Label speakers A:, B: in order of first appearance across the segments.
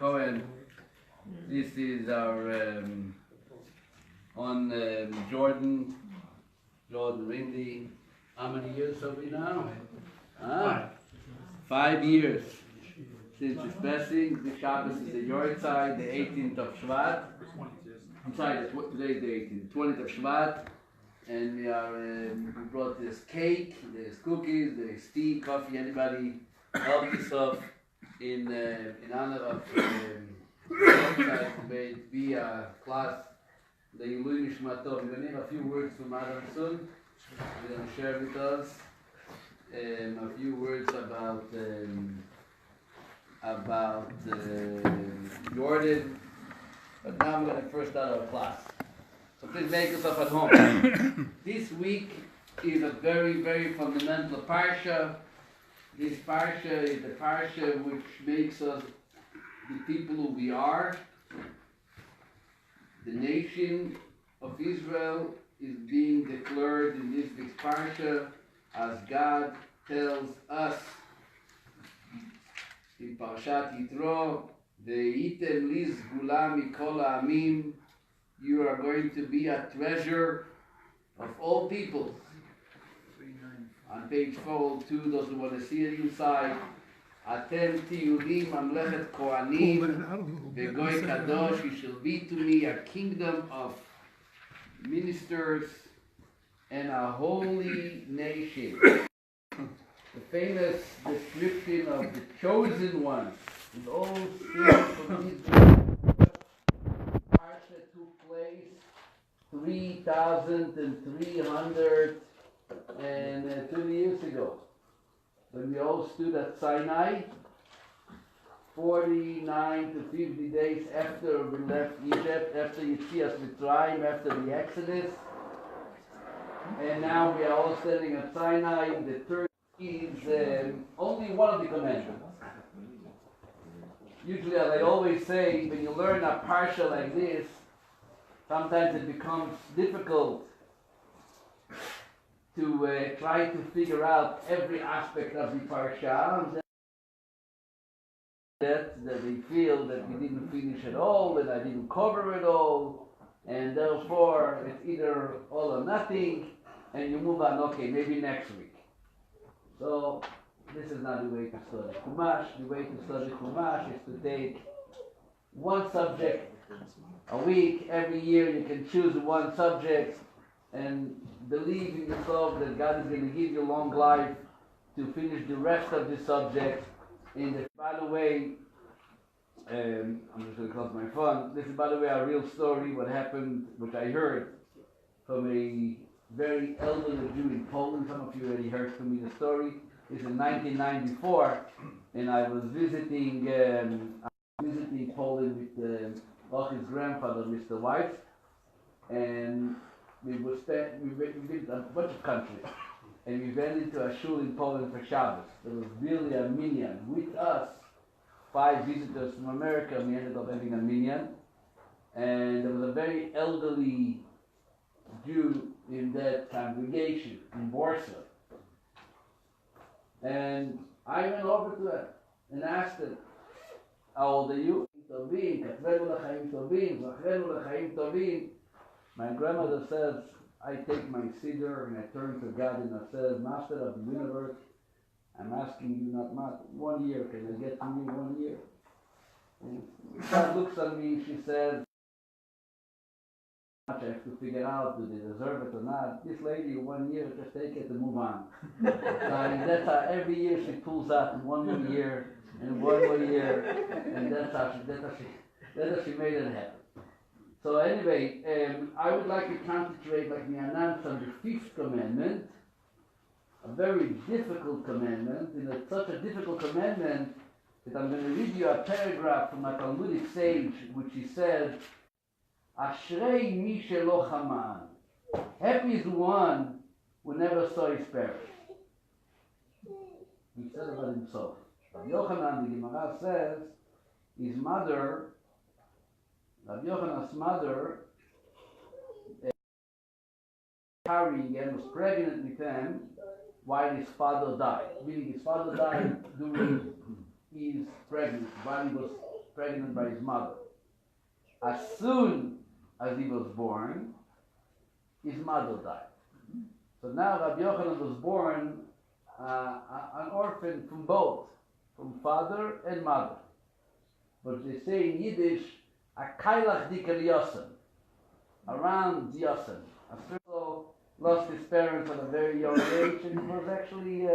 A: Cohen. This is our on Jordan Rindy. How many years have we now? 5 years since it's passing. The Shabbos is the Yortzeit, the 18th of Shvat. I'm sorry, today's the 18th, 20th of Shvat. And we brought this cake, there's cookies, there's tea, coffee. Anybody help yourself in honor of Yortzeit to be a class. The Ilui Nishmatov. We're going to name a few words from Adam soon. We're going to share with us a few words about Jordan. But now we're going to first start our class. So please make yourself at home. This week is a very, very fundamental Parsha. This Parsha is the Parsha which makes us the people who we are. The nation of Israel is being declared in this week's Parsha as God tells us in Parshat Itro, Ve'item liz gula mikol ha'amim, you are going to be a treasure of all peoples. On page 402, those who want to see it inside, Atem tiyudim mamlechet kohanim vegoy kadosh, you shall be to me a kingdom of ministers and a holy nation. The famous description of the chosen ones in all things from Israel. Parsha took place 3,320 years ago, when we all stood at Sinai, 49 to 50 days after we left Egypt, after Yetzias Mitzrayim, after the Exodus. And now we are all standing at Sinai. The third is only one of the commandments. Usually, as I always say, when you learn a parsha like this, sometimes it becomes difficult to try to figure out every aspect of the parsha. That they feel that we didn't finish it all, that I didn't cover it all, and therefore it's either all or nothing, and you move on, okay, maybe next week. So this is not the way to study Chumash. The way to study Chumash is to take one subject a week. Every year you can choose one subject and believe in yourself that God is going to give you long life to finish the rest of the subject. By the way, I'm just going to close my phone. This is, by the way, a real story, what happened, which I heard from a very elderly Jew in Poland. Some of you already heard from me the story. It's in 1994, and I was visiting Poland with his grandfather, Mr. White, and we did a bunch of countries. And we went into a shul in Poland for Shabbos. There was really a minyan. With us, 5 visitors from America, we ended up having a minyan. And there was a very elderly Jew in that congregation in Warsaw. And I went over to him and asked him, how old are you? My grandmother says, I take my siddur and I turn to God and I said, Master of the universe, I'm asking you not 1 year. Can you get to me 1 year? And God looks at me, she says, I have to figure out, do they deserve it or not. This lady, 1 year, just take it and move on. So that's how every year she pulls out 1 more year and 1 more year, and that's how she made it happen. So anyway, I would like to concentrate, like we announced, on the 5th commandment, a very difficult commandment, and it's such a difficult commandment that I'm going to read you a paragraph from a Talmudic sage, which he says, Ashrei mi shelo chaman. Happy is the one who never saw his parents. He said about himself. Rabbi Yochanan, the Gemara says, his mother, Rabbi Yochanan's mother, carrying him, was pregnant with him while his father died. Meaning his father died during his pregnancy, while he was pregnant by his mother. As soon as he was born, his mother died. So now Rabbi Yochanan was born an orphan from both, from father and mother. But they say in Yiddish, a kailach dikel yosen, around yosen. Asriel lost his parents at a very young age, and it was actually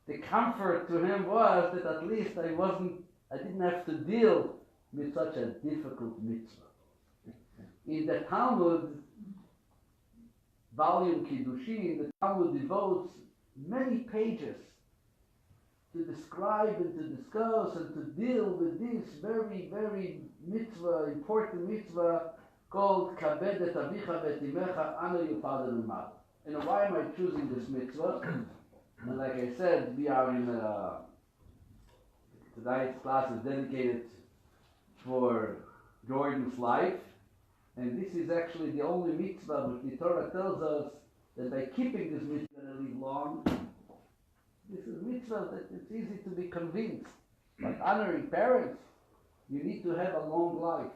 A: the comfort to him was that at least I didn't have to deal with such a difficult mitzvah. In the Talmud, volume Kiddushin, the Talmud devotes many pages to describe and to discuss and to deal with this very, very mitzvah, important mitzvah called Kabed et avicha v'et imecha, honor your father and mother. And why am I choosing this mitzvah? And like I said, we are in tonight's class is dedicated for Jordan's life. And this is actually the only mitzvah which the Torah tells us that by keeping this mitzvah we're going to live long. This is a mitzvah that it's easy to be convinced. Like honoring parents, you need to have a long life.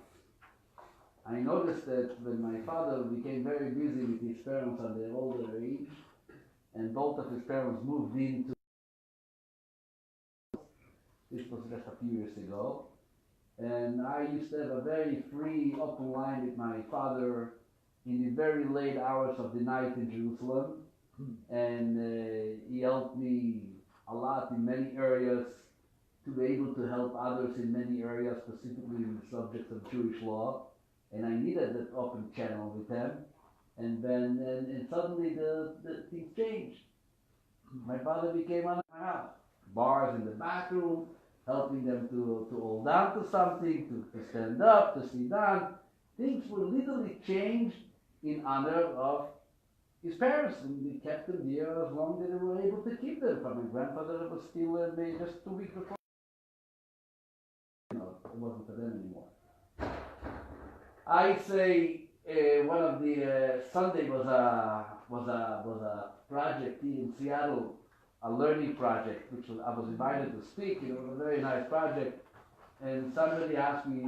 A: I noticed that when my father became very busy with his parents at their older age, and both of his parents moved into, this was just a few years ago, and I used to have a very free, open line with my father in the very late hours of the night in Jerusalem. And he helped me a lot in many areas to be able to help others in many areas, specifically in the subject of Jewish law. And I needed that open channel with him. And then and suddenly the things changed. My father became on my house. Bars in the bathroom, helping them to hold down to something, to stand up, to sit down. Things were literally changed in honor of his parents, and they kept them there as long as they were able to keep them. For my grandfather, it was still just 2 weeks before. It wasn't for them anymore. I say one of the Sunday was a project here in Seattle, a learning project, which I was invited to speak. It was a very nice project, and somebody asked me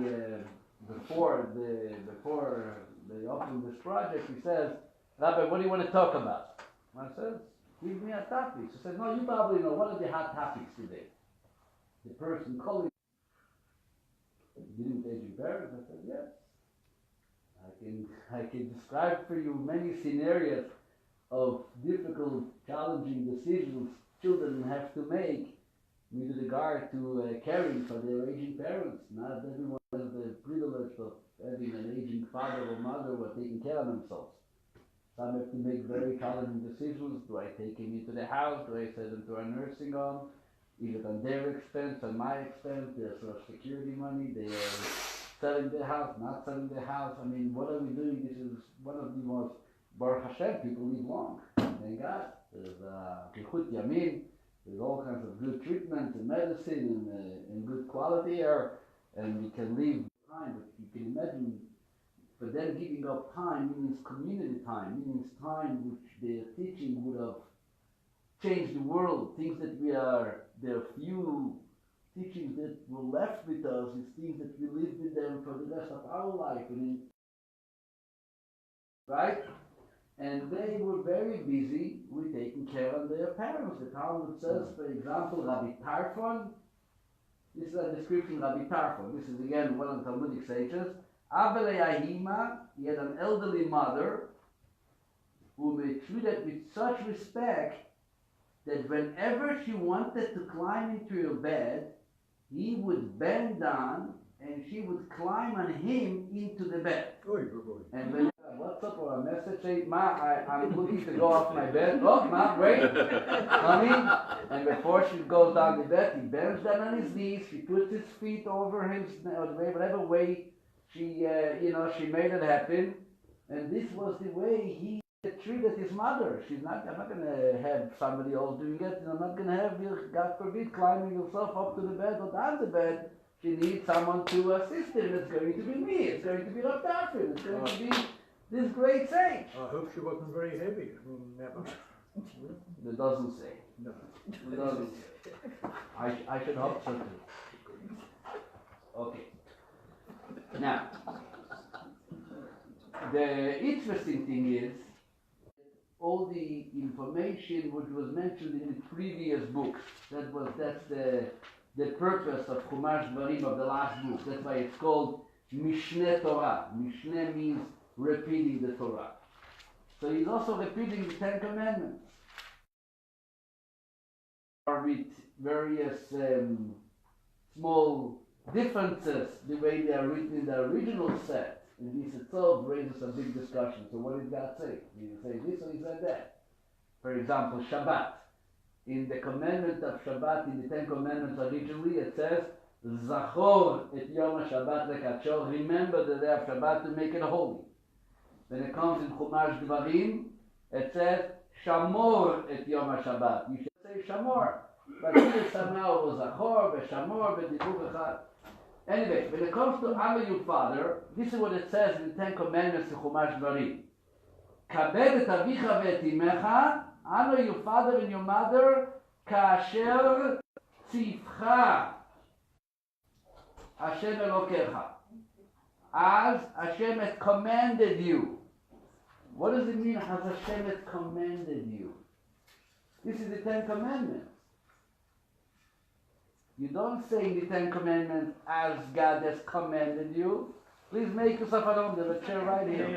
A: before they opened this project. He says, "Rabbi, what do you want to talk about?" I said, "Give me a topic." He said, "No, you probably know. What are the hot topics today?" The person calling, "Didn't age your parents?" I said, "Yes. I can describe for you many scenarios of difficult, challenging decisions children have to make with regard to caring for their aging parents. Not everyone has the privilege of having an aging father or mother who are taking care of themselves. Some have to make very challenging decisions. Do I take him into the house? Do I send him to a nursing home? Is it on their expense, on my expense? Their social security money, they are selling their house, not selling their house. I mean, what are we doing? This is one of the most, Baruch Hashem, people live long. Thank God. There's Kichut Yamin, there's all kinds of good treatment and medicine and good quality air, and we can live time. But you can imagine, for them giving up time means community time, means time which their teaching would have changed the world. Things that there are few teachings that were left with us, is things that we live with them for the rest of our life. Right? And they were very busy with taking care of their parents. The Talmud says, for example, Rabbi Tarfon, this is a description of Rabbi Tarfon. This is again one of the Talmudic sages. Avelei Ahima, he had an elderly mother whom he treated with such respect that whenever she wanted to climb into her bed, he would bend down and she would climb on him into the bed. And when what's up or a message say, "Ma, I'm looking to go off my bed." "Oh, Ma, wait, coming." And before she goes down the bed, he bends down on his knees. She puts his feet over him, whatever way she made it happen. And this was the way he treated his mother. I'm not going to have somebody else doing it. I'm not going to have you, God forbid, climbing yourself up to the bed or down the bed. She needs someone to assist her. It's going to be me. It's going to be Rav Tarfon. It's going to be this great sage.
B: I hope she wasn't very heavy. Never.
A: It doesn't say.
B: No.
A: It doesn't say. I should hope so too. Okay. Now, the interesting thing is all the information which was mentioned in the previous books. That's the purpose of Chumash Dvarim of the last book. That's why it's called Mishneh Torah. Mishneh means repeating the Torah. So he's also repeating the Ten Commandments. With various small differences, the way they are written in the original set. And this itself raises a big discussion. So what did God say? Did he say this or he said that? For example, Shabbat. In the commandment of Shabbat, in the Ten Commandments originally, it says, Zachor et Yom HaShabbat lekachor, remember the day of Shabbat to make it holy. When it comes in Chumash Dvarim, it says, Shamor et Yom HaShabbat. You should say Shamor. But here somehow it was Zachor, Veshamor, Vedibuch Echad. Anyway, when it comes to honor your father, this is what it says in the Ten Commandments in Chumash Dvarim. Kabed et avicha ve'et imecha, honor your father and your mother, kasher tzivcha Hashem Elokecha, as Hashem has commanded you. What does it mean, as Hashem has commanded you? This is the Ten Commandments. You don't say in the Ten Commandments, as God has commanded you. Please make yourself at home. There's a chair right here.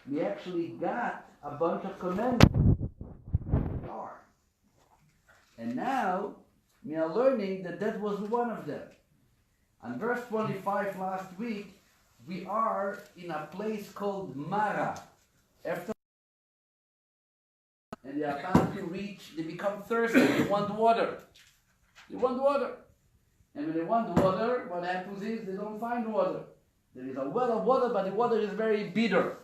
A: We actually got a bunch of commandments. And now we are learning that that was one of them. On verse 25 last week, we are in a place called Mara. After and they are about to reach, they become thirsty, they want water. They want water. And when they want water, what happens is they don't find water. There is a well of water, but the water is very bitter.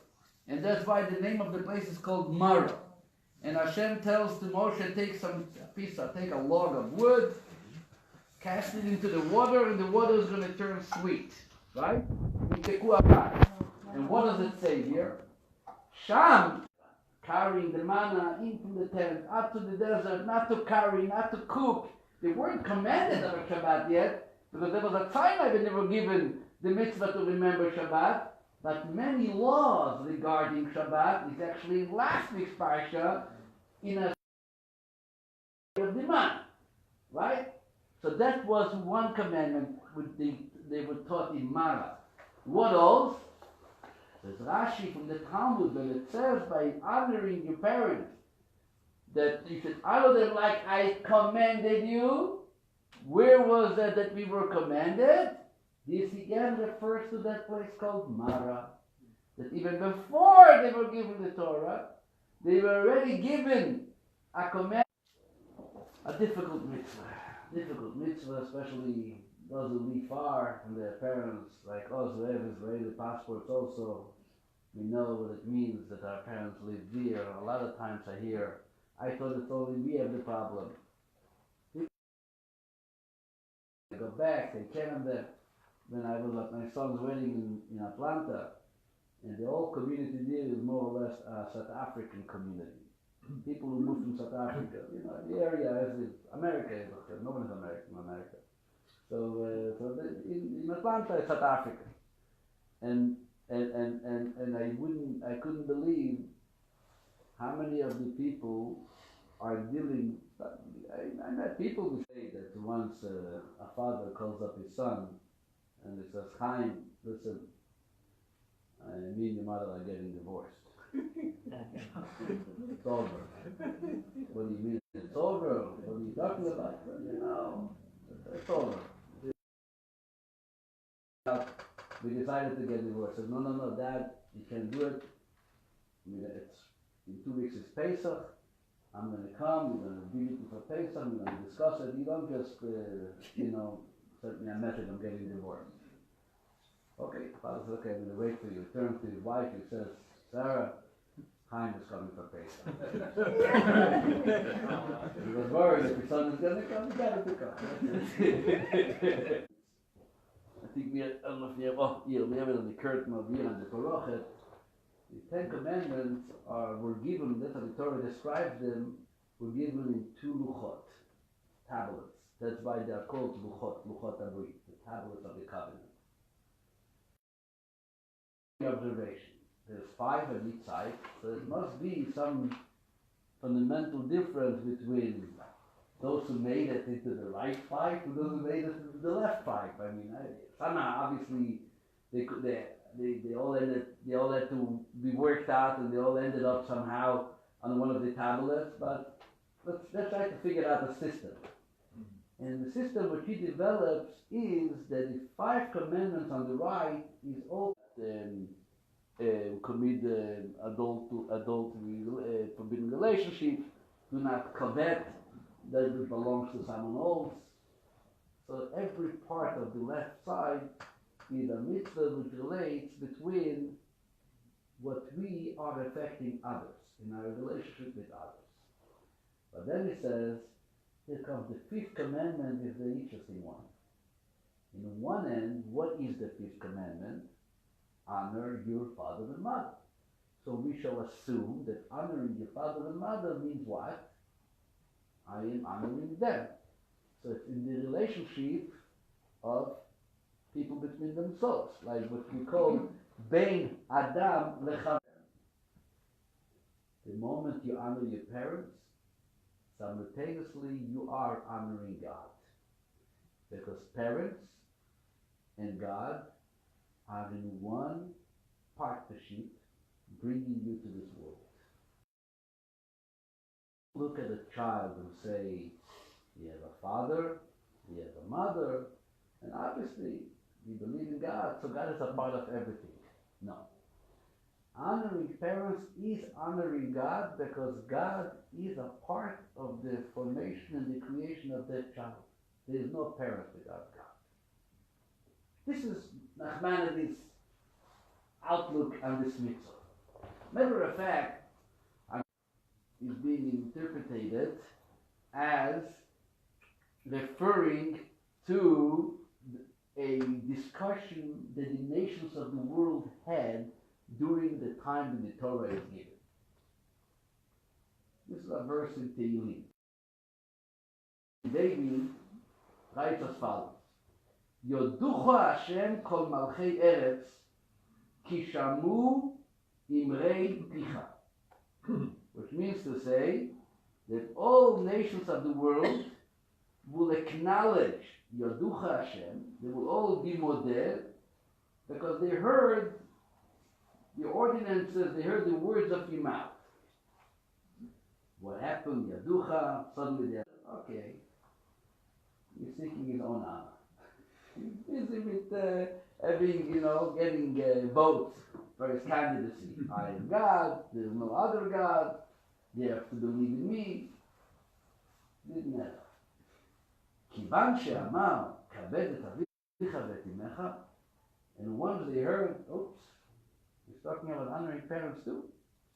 A: And that's why the name of the place is called Mara. And Hashem tells to Moshe, take a log of wood, cast it into the water, and the water is going to turn sweet. Right? And what does it say here? Sham, carrying the manna into the tent, up to the desert, not to carry, not to cook. They weren't commanded on Shabbat yet, because there was a time when they were given the mitzvah to remember Shabbat. But many laws regarding Shabbat is actually in last week's Parsha in a of the man, right? So that was one commandment which they were taught in Mara. What else? There's Rashi from the Talmud, when it says by honoring your parents that you should honor them like I commanded you. Where was that we were commanded? This again refers to that place called Mara. That even before they were given the Torah, they were already given a command, a difficult mitzvah, especially those who live far from their parents, like us who have Israeli passports also. We know what it means that our parents live there. A lot of times I hear, I thought it's only we have the problem. They go back, they came there. When I was at my son's wedding in Atlanta, and the whole community there is more or less a South African community. People who moved from South Africa, the area is America, nobody's American in America. So in Atlanta, it's South Africa, and I couldn't believe how many of the people are dealing. I met people who say that once a father calls up his son and he says, Chaim, listen, me and your mother are getting divorced. It's over. What do you mean it's over? What are you talking about? It's over. We decided to get divorced. I said, no, Dad, you can't do it. It's in 2 weeks is Pesach. I'm going to come. We're going to be meeting for Pesach. We're going to discuss it. You don't just, send me a message. I'm getting divorced. Okay, father said, okay, I'm going to wait for you. He turns to his wife. He says, Sarah, Chaim is coming for Pesach. He was worried if his son is going to come. He got to come. I think we have on the curtain of here and the Parochet. The Ten Commandments were given, that's how the Torah describes them, were given in two luchot, tablets. That's why they are called luchot abrit, the tablets of the covenant. Observation. There's 5 on each side, so there must be some fundamental difference between those who made it into the right 5 and those who made it into the left 5. I mean, somehow, obviously, they all had to be worked out, and they all ended up somehow on one of the tablets. But let's try to figure out a system. And the system which he develops is that the 5 commandments on the right is all commit adultery, forbidden relationship, do not covet that belongs to someone else. So every part of the left side is a mitzvah which relates between what we are affecting others in our relationship with others. But then he says, here comes the 5th commandment, is the interesting one. In one end, what is the 5th commandment? Honor your father and mother. So we shall assume that honoring your father and mother means what? I am honoring them. So it's in the relationship of people between themselves, like what we call Bein Adam Lechaver. The moment you honor your parents, simultaneously you are honoring God. Because parents and God are in one partnership bringing you to this world. Look at a child and say, he has a father, he has a mother, and obviously we believe in God, so God is a part of everything. No. Honoring parents is honoring God because God is a part of the formation and the creation of that child. There is no parent without God. This is Nachmanides' outlook on this mitzvah. Matter of fact, is being interpreted as referring to a discussion that the nations of the world had during the time when the Torah is given. This is a verse in Tehillim. David writes as follows: Yoducha Hashem kol malchei eretz ki shamu imrei picha. Which means to say that all nations of the world will acknowledge Yoducha Hashem, they will all be model, because they heard the ordinances, they heard the words of your mouth. What happened? Yoducha, suddenly they're, okay, he's seeking his own honor. He's busy with getting votes for his candidacy. I am God, there's no other God, they have to believe in me. Didn't matter. כיוון שאמר, כבד את אביך ואת אמך, and once they heard, oops, he's talking about honoring parents too.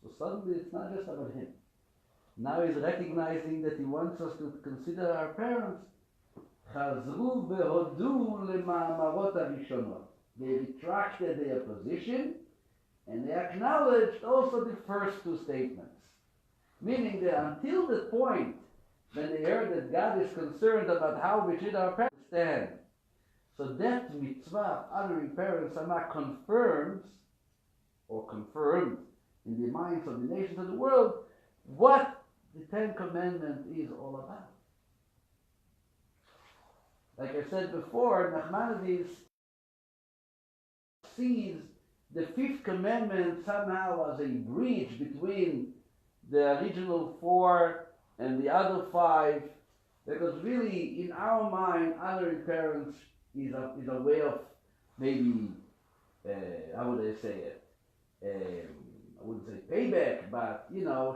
A: So suddenly it's not just about him. Now he's recognizing that he wants us to consider our parents. חזרו והודו למאמרות הראשונות. They retracted their position and they acknowledged also the first 2 statements. Meaning that until the point when they heard that God is concerned about how we treat our parents, stand. So that mitzvah, honoring parents, somehow confirmed in the minds of the nations of the world what the 10 Commandments is all about. Like I said before, Nachmanides sees the 5th commandment somehow as a bridge between the original 4 and the other 5, because really, in our mind, honoring parents is a way of maybe, how would I say it? I wouldn't say payback, but,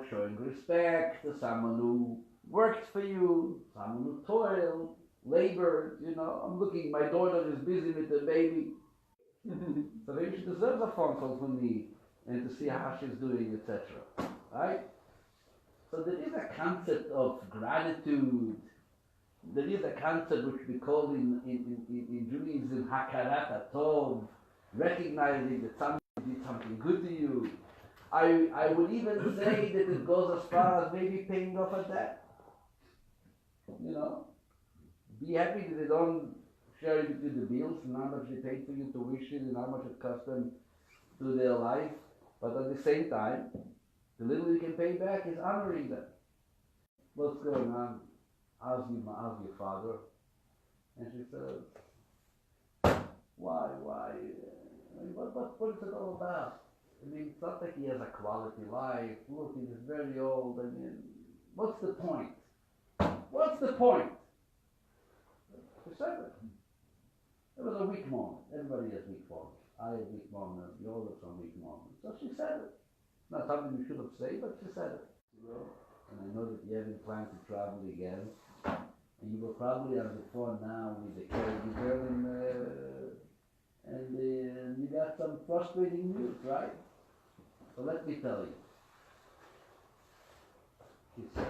A: showing respect to someone who worked for you, someone who toiled, labored, I'm looking, my daughter is busy with the baby. So maybe she deserves a phone call from me and to see how she's doing, etc. Right? So there is a concept of gratitude. There is a concept which we call in Judaism hakarat hatov, recognizing that somebody did something good to you. I would even say that it goes as far as maybe paying off a debt. You know, be happy that they don't share with you the bills and how much they pay for you tuition and how much it costs them to their life. But at the same time, the little you can pay back is honoring them. What's going on? How's your father? And she says, why? I mean, what is it all about? I mean, it's not like he has a quality life. Look, he's very old. I mean, what's the point? What's the point? She said it. It was a weak moment. Everybody has weak moments. I have weak moments. You all have some weak moments. So she said it. Not something you should have said, but she said it. And I know that you haven't planned to travel again. And you were probably on the phone now with the caregiver and you got some frustrating news, right? So let me tell you. She said,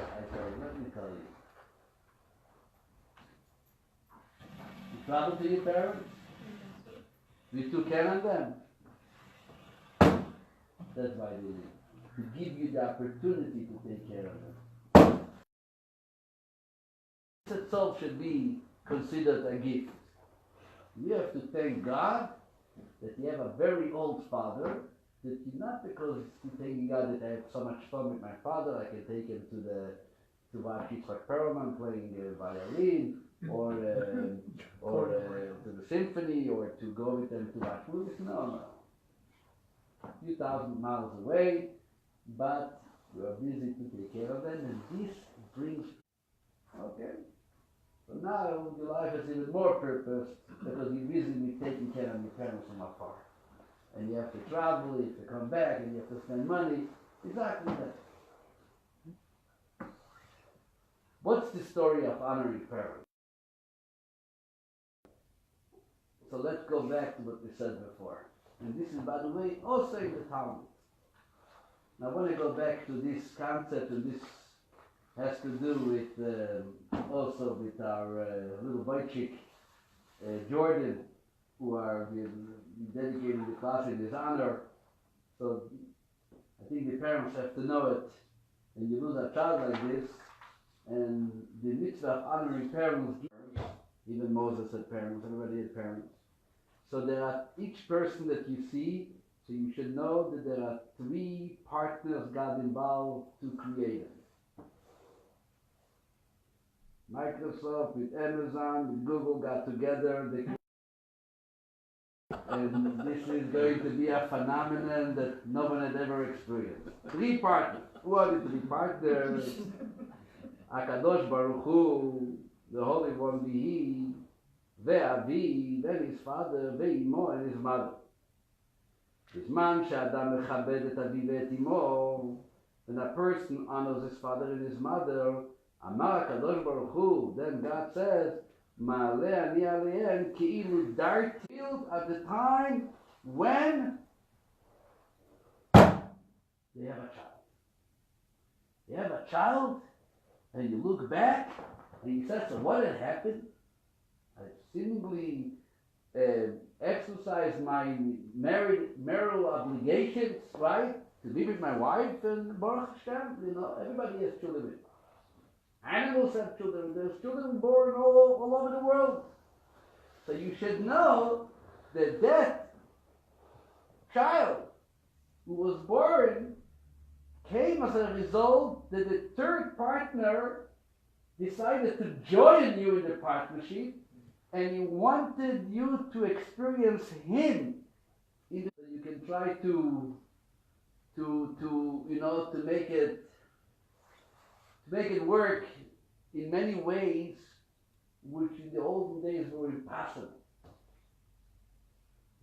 A: let me tell you. You travel to your parents? You took care of them? That's why they live. To give you the opportunity to take care of them. This itself should be considered a gift. You have to thank God that you have a very old father, that you not because you're thanking God that I have so much fun with my father, I can take him to watch Itro playing violin, or to the symphony, or to go with them to watch movies. No. A few thousand miles away, but you are busy to take care of them, and this brings, okay? So now your life has even more purpose because you're busy with taking care of your parents from afar. And you have to travel, you have to come back, and you have to spend money. Exactly that. What's the story of honoring parents? So let's go back to what we said before. And this is, by the way, also in the Talmud. Now I want to go back to this concept, and this has to do with also with our little boy chick, Jordan, who are dedicating the class in his honor. So I think the parents have to know it. And you lose a child like this, and the mitzvah of honoring parents, even Moses had parents, everybody had parents. So there are each person that you see, so you should know that there are three partners God involved to create it. Microsoft with Amazon, with Google got together, and this is going to be a phenomenon that no one had ever experienced. Three partners. Who are the three partners? Akadosh Baruch Hu, the Holy One be He, Ve'avi, then his father, Ve'imo, and his mother. Bisman she'adam mechabed et aviv ve'et imo, when a person honors his father and his mother, Amar Kadosh Baruch Hu, then God says, Ma'aleh ani alehem ki'ilu dart, field at the time when they have a child. They have a child, and you look back, and he says, so what had happened? I seemingly exercised my marital obligations, right? To be with my wife, and Baruch Hashem, everybody has children. Animals have children. There's children born all over the world. So you should know that that child who was born came as a result that the third partner decided to join you in the partnership, and he wanted you to experience him. You can try to make it work in many ways, which in the olden days were impossible.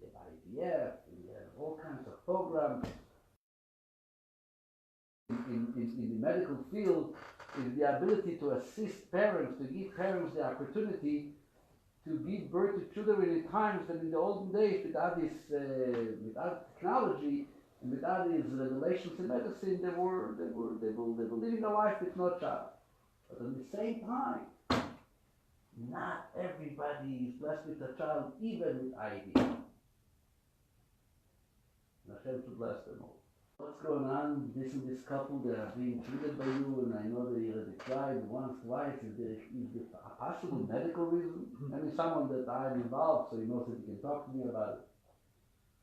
A: You have IVF, you have all kinds of programs. In the medical field, is the ability to assist parents, to give parents the opportunity to give birth to children in times that in the olden days, without without technology and without these revelations in medicine, they were living a life with no child. But at the same time, not everybody is blessed with a child, even with IVF. Hashem should bless them all. What's going on? This and this couple that are being treated by you, and I know that you had tried once, twice. Is there a possible medical reason? I mean, someone that I'm involved, so he knows that he can talk to me about it.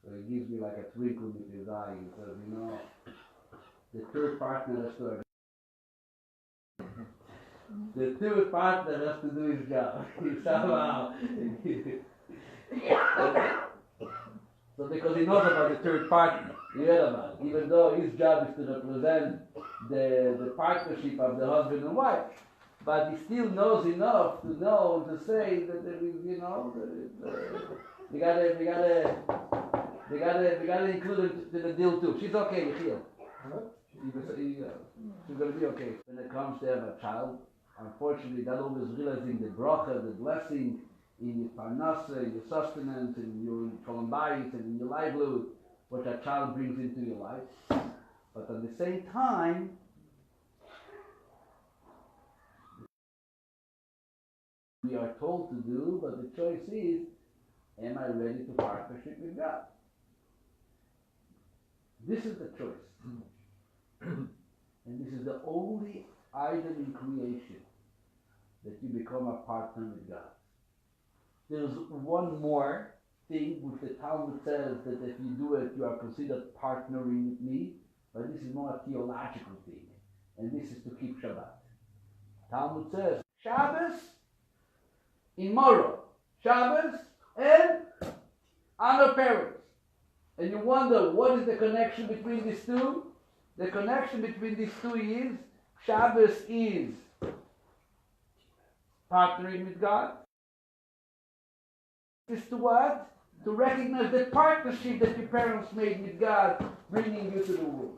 A: So he gives me like a twinkle with his eye. He says, you know, the third partner has to. The third partner has to do his job. Somehow. So because he knows about the third partner, you heard about it, even though his job is to represent the partnership of the husband and wife, but he still knows enough to know and to say that there is, you know, we gotta include him to the deal too. She's okay, you feel. She's gonna be okay. When it comes to have a child, unfortunately, not always realizing the bracha, the blessing in your parnasa, in your sustenance, in your columbines, and in your livelihood, what that child brings into your life. But at the same time, we are told to do, but the choice is, am I ready to partnership with God? This is the choice. And this is the only item in creation that you become a partner with God. There's one more thing which the Talmud says that if you do it, you are considered partnering with me, but this is more a theological thing, and this is to keep Shabbat. Talmud says, Shabbos in Morrow, Shabbos and honor parents. And you wonder, what is the connection between these two? The connection between these two is, Shabbos is partnering with God. Is to what? To recognize the partnership that your parents made with God, bringing you to the world.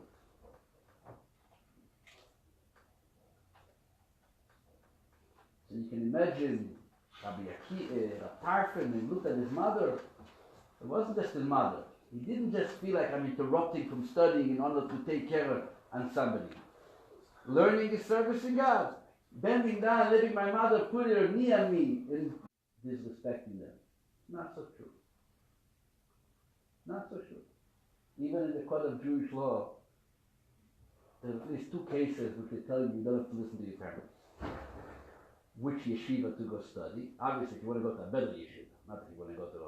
A: So you can imagine Rabbi Parfin, and looked at his mother. It wasn't just his mother. He didn't just feel like I'm interrupting from studying in order to take care of somebody. Learning is servicing God. Bending down, letting my mother put her knee on me, and disrespecting them. Not so true. Not so true. Even in the code of Jewish law, there are at least two cases which they tell you you don't have to listen to your parents. Which yeshiva to go study. Obviously, if you want to go to a better yeshiva, not if you want to go to a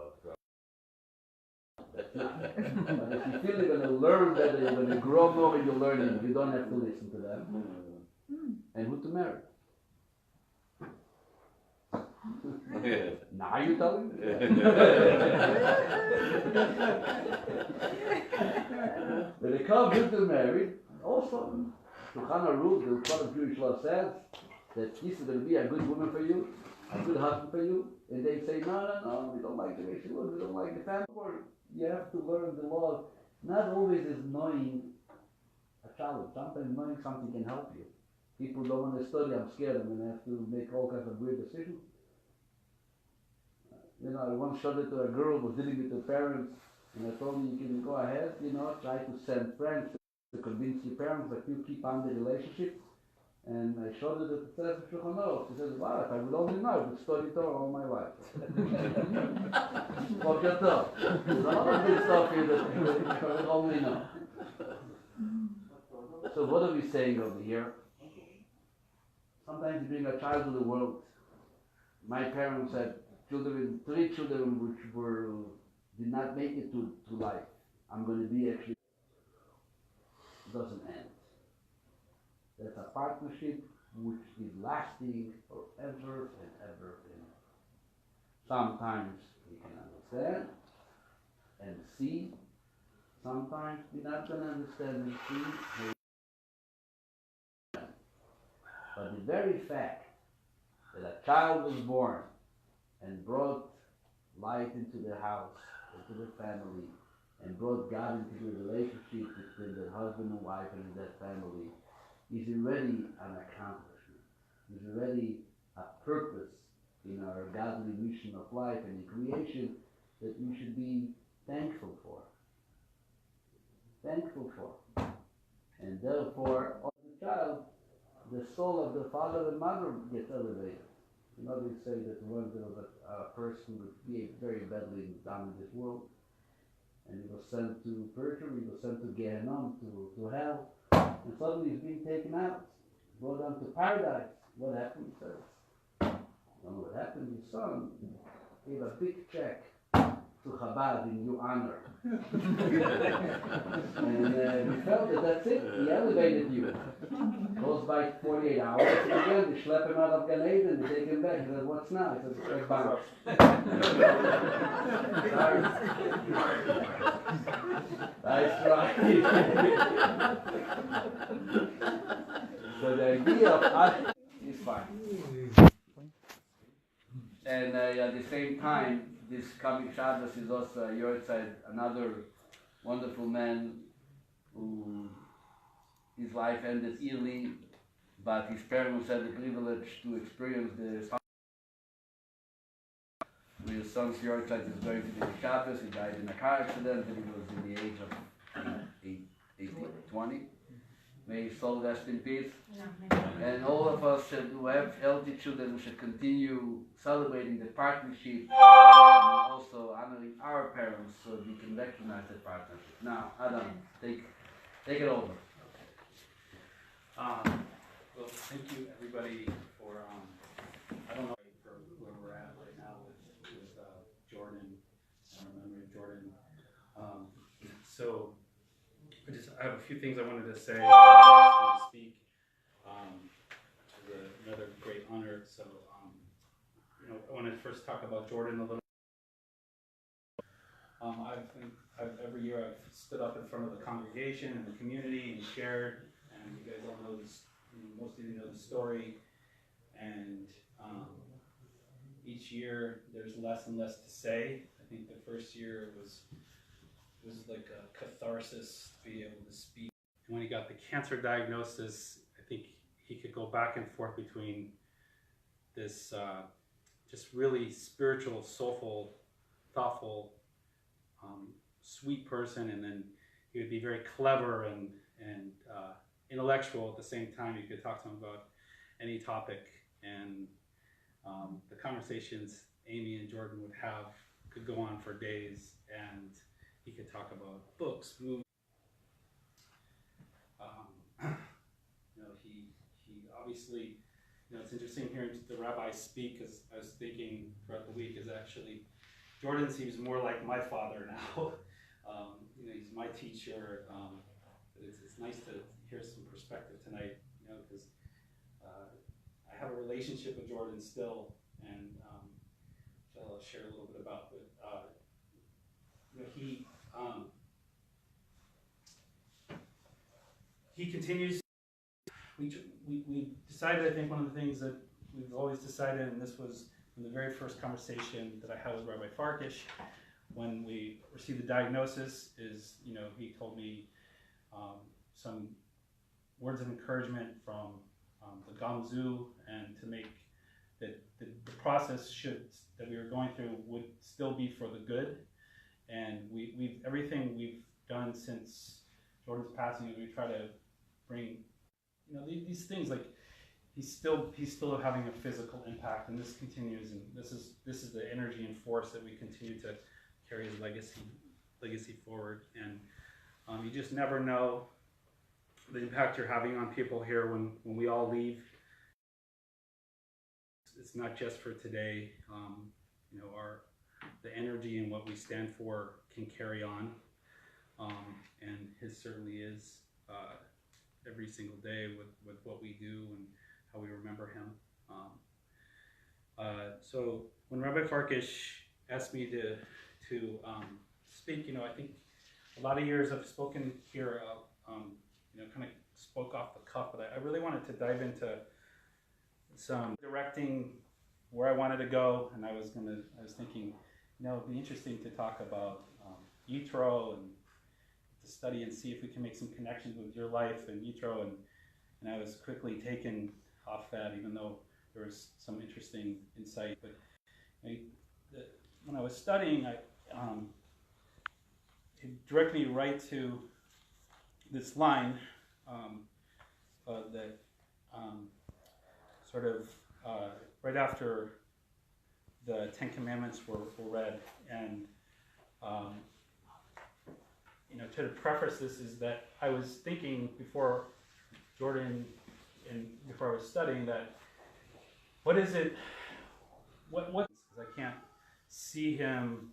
A: but if you feel you're going to learn better, you're going to grow more in your learning, you don't have to listen to them. And who to marry? Now you tell me? When it comes to married, also, Shulchan Aruch, the code of Jewish law says that this is going to be a good woman for you, a good husband for you, and they say, no, we don't like the way she looks, we don't like the family. You have to learn the law. Not always is knowing a challenge. Sometimes knowing something can help you. People don't want to study, I'm scared I'm going to have to make all kinds of weird decisions. You know, I once showed it to a girl who was dealing with her parents, and I told her, you can go ahead, you know, try to send friends to convince your parents that you keep on the relationship. And I showed her that it says in Shulchan Aruch. She says, wow, if I would only know, I would study Torah all my life. What you tell? There's a lot of good stuff here that I would only know. So what are we saying over here? Sometimes you bring a child to the world. My parents had children, 3 children which did not make it to life. I'm going to be actually, doesn't end. That's a partnership which is lasting forever and ever and ever. Sometimes we can understand and see. Sometimes we're not going to understand and see. But the very fact that a child was born and brought light into the house, into the family, and brought God into the relationship between the husband and wife and that family, is already an accomplishment. Is already a purpose in our godly mission of life and in creation that we should be thankful for. Thankful for. And therefore, of the child, the soul of the father and mother gets elevated. You know, they say that once there was a person who behaved very badly down in this world, and he was sent to Purgatory, he was sent to Gehenna, to hell, and suddenly he's being taken out, brought down to paradise. What happened? He says, I don't know what happened. His son gave a big check to Chabad in your honor. And we felt that that's it. He elevated you. Goes by 48 hours, and again, they schlep him out of Gan Eden, they take him back. He says, what's now? He says, check bounce. That's right. So the idea of is fine. And at the same time, this coming Shabbos is also Yortzeit, another wonderful man who his life ended early, but his parents had the privilege to experience the his son's Yortzeit is going to be the Shabbos. He died in a car accident and he was in the age of 20. May his soul rest in peace. And all of us who have healthy children should continue celebrating the partnership and also honoring our parents so we can recognize that partnership. Now, Adam, take it over.
C: Well, thank you everybody for, I don't know for where we're at right now with Jordan, and our memory of Jordan. So, I have a few things I wanted to say. To speak. It's another great honor. So, I want to first talk about Jordan a little. Every year I've stood up in front of the congregation and the community and shared, and you guys all know this. Most of you know the story, and each year there's less and less to say. I think the first year was like a catharsis to be able to speak. And when he got the cancer diagnosis, I think he could go back and forth between this just really spiritual, soulful, thoughtful, sweet person, and then he would be very clever and intellectual at the same time. You could talk to him about any topic, and the conversations Amy and Jordan would have could go on for days, and he could talk about books, movies. He obviously, it's interesting hearing the Rabbi speak, because I was thinking throughout the week, is actually Jordan seems more like my father now. He's my teacher. It's nice to hear some perspective tonight, because I have a relationship with Jordan still, and I'll share a little bit about. But he continues. We decided, I think one of the things that we've always decided, and this was in the very first conversation that I had with Rabbi Farkash when we received the diagnosis, is, he told me some words of encouragement from the Gamzu, and to make that the process that we were going through would still be for the good. And everything we've done since Jordan's passing, we try to bring, these things, like he's still having a physical impact, and this continues, and this is the energy and force that we continue to carry his legacy forward. And you just never know the impact you're having on people here when we all leave. It's not just for today. The energy and what we stand for can carry on, and his certainly is every single day with what we do and how we remember him. So when Rabbi Farkash asked me to speak, I think a lot of years I've spoken here, kind of spoke off the cuff, but I really wanted to dive into some directing where I wanted to go, and I was thinking, it'd be interesting to talk about Itro and to study and see if we can make some connections with your life and Itro, and I was quickly taken off that, even though there was some interesting insight. But when I was studying, it directed me right to this line that sort of right after the Ten Commandments were read, and to preface this is that I was thinking before Jordan and before I was studying that what is it, what, because I can't see him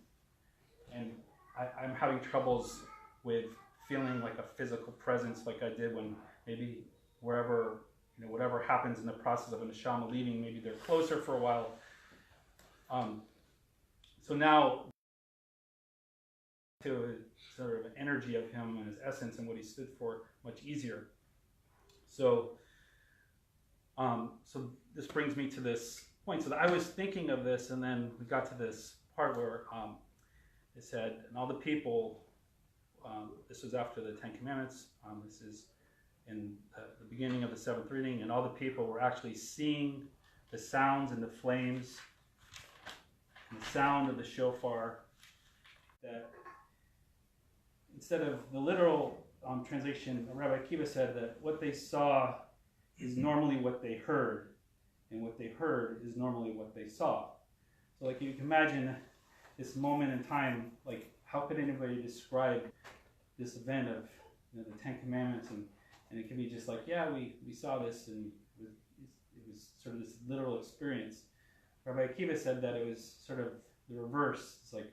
C: and I'm having troubles with feeling like a physical presence like I did when maybe wherever, whatever happens in the process of a neshama leaving, maybe they're closer for a while. So now, to a sort of energy of him and his essence and what he stood for, much easier. So, so this brings me to this point. So that I was thinking of this, and then we got to this part where it said, and all the people, this was after the Ten Commandments, this is in the beginning of the seventh reading, and all the people were actually seeing the sounds and the flames, and the sound of the shofar, that instead of the literal translation, Rabbi Akiva said that what they saw is normally what they heard, and what they heard is normally what they saw. So like you can imagine this moment in time, like how could anybody describe this event of the Ten Commandments, and it can be just like, yeah, we saw this, and it was sort of this literal experience. Rabbi Akiva said that it was sort of the reverse. It's like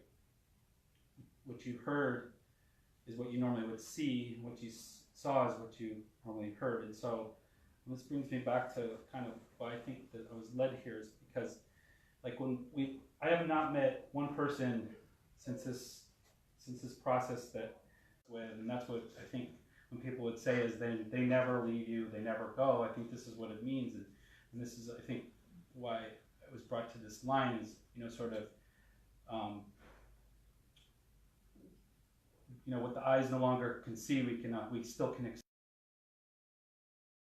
C: what you heard is what you normally would see, and what you saw is what you normally heard. And so this brings me back to kind of why I think that I was led here, is because like I have not met one person since this process that with, and that's what I think when people would say is they never leave you, they never go. I think this is what it means, and this is I think why I was brought to this line is sort of what the eyes no longer can see, we still can experience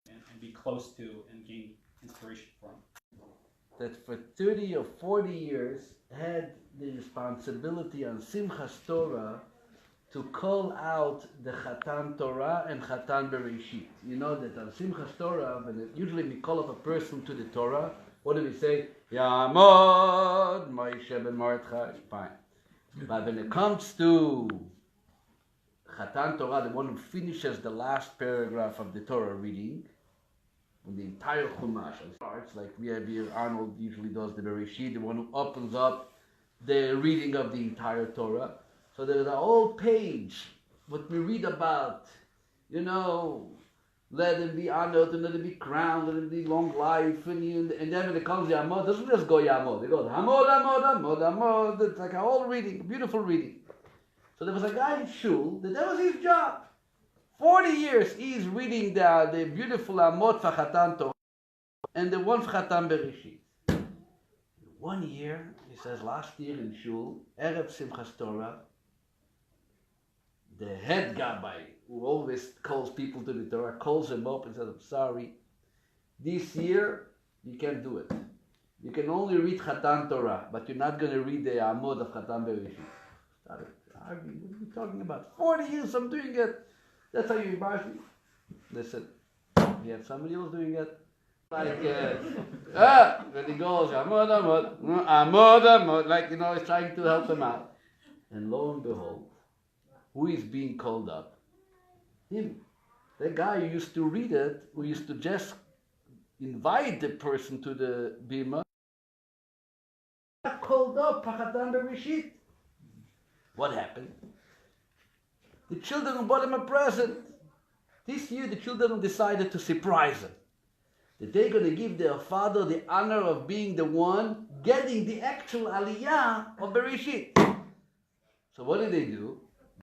C: and be close to and gain inspiration from.
A: That for 30 or 40 years had the responsibility on Simchas Torah to call out the Chatan Torah and Chatan Bereshit. You know that on Simchas Torah, usually we call up a person to the Torah, what do we say? Yamod Moshe ben Mordechai. Fine. But when it comes to Chatan Torah, the one who finishes the last paragraph of the Torah reading, the entire Chumash starts, like we have here, Arnold usually does the Bereshit, the one who opens up the reading of the entire Torah. So there's a whole page, what we read about, let him be honored, and let him be crowned, let him be long life, and then when it comes to Yamod, doesn't just go Yamod, it goes Hamod, Hamod, Hamod, Hamod. It's like a whole reading, beautiful reading. So there was a guy in Shul, that was his job. 40 years he's reading the beautiful Amot for Chatan Torah and the one for Chatan Bereshit. 1 year, he says, last year in Shul, Erev Simchas Torah, the head Rabbi, who always calls people to the Torah, calls him up and says, I'm sorry, this year you can't do it. You can only read Chatan Torah, but you're not going to read the Amot of Chatan Bereshit. Started arguing, what are you talking about? 40 years I'm doing it. That's how you embarrass me. Listen, we have somebody else doing it. Like, when he goes, Amod, Amod, Amod, Amod, like, he's trying to help him out. And lo and behold, who is being called up? Him. The guy who used to read it, who used to just invite the person to the bima, called up, Chatan Bereshit. What happened? The children bought him a present. This year the children decided to surprise him. That they're going to give their father the honor of being the one getting the actual aliyah of Bereshit. So what did they do?